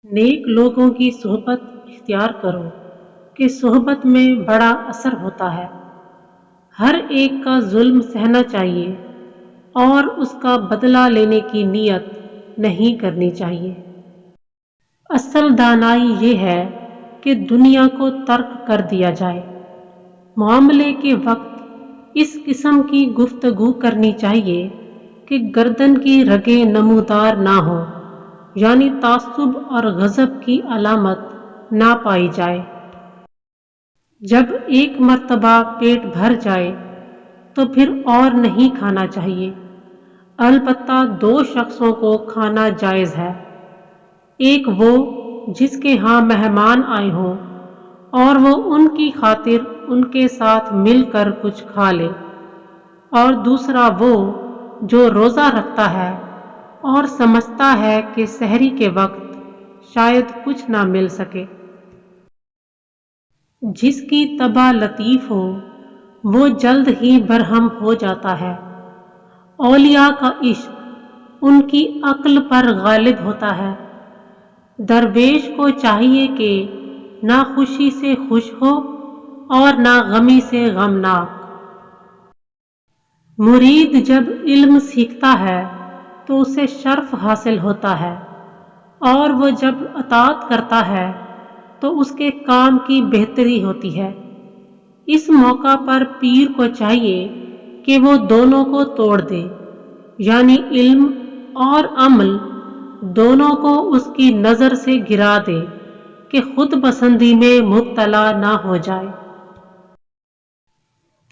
नेक लोगों की सोहबत इख्तियार करो कि सोहबत में बड़ा असर होता है। हर एक का जुल्म सहना चाहिए और उसका बदला लेने की नीयत नहीं करनी चाहिए। असल दानाई ये है कि दुनिया को तर्क कर दिया जाए। मामले के वक्त इस किस्म की गुफ्तगू करनी चाहिए कि गर्दन की रगें नमूदार ना हो, यानी तासुब और गज़ब की अलामत ना पाई जाए। जब एक मर्तबा पेट भर जाए तो फिर और नहीं खाना चाहिए। अलबत्ता दो शख्सों को खाना जायज़ है, एक वो जिसके यहाँ मेहमान आए हों और वो उनकी खातिर उनके साथ मिलकर कुछ खा ले, और दूसरा वो जो रोज़ा रखता है और समझता है कि सहरी के वक्त शायद कुछ ना मिल सके। जिसकी तबा लतीफ़ हो वो जल्द ही बरहम हो जाता है। औलिया का इश्क उनकी अक्ल पर गालिब होता है। दरवेश को चाहिए कि ना खुशी से खुश हो और ना गमी से गमनाक। मुरीद जब इल्म सीखता है तो उसे शर्फ हासिल होता है, और वो जब अताअत करता है तो उसके काम की बेहतरी होती है। इस मौका पर पीर को चाहिए कि वो दोनों को तोड़ दे, यानी इल्म और अमल दोनों को उसकी नज़र से गिरा दे कि खुद पसंदी में मुब्तला ना हो जाए।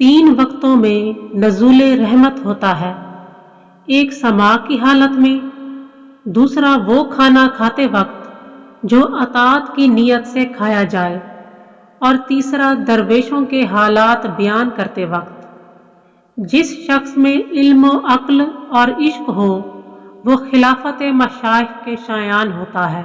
3 वक्तों में नज़ूले रहमत होता है, एक समा की हालत में, दूसरा वो खाना खाते वक्त जो अताअत की नीयत से खाया जाए, और तीसरा दरवेशों के हालात बयान करते वक्त। जिस शख्स में इल्म अक्ल और इश्क हो वो खिलाफत मशाइख के शायान होता है।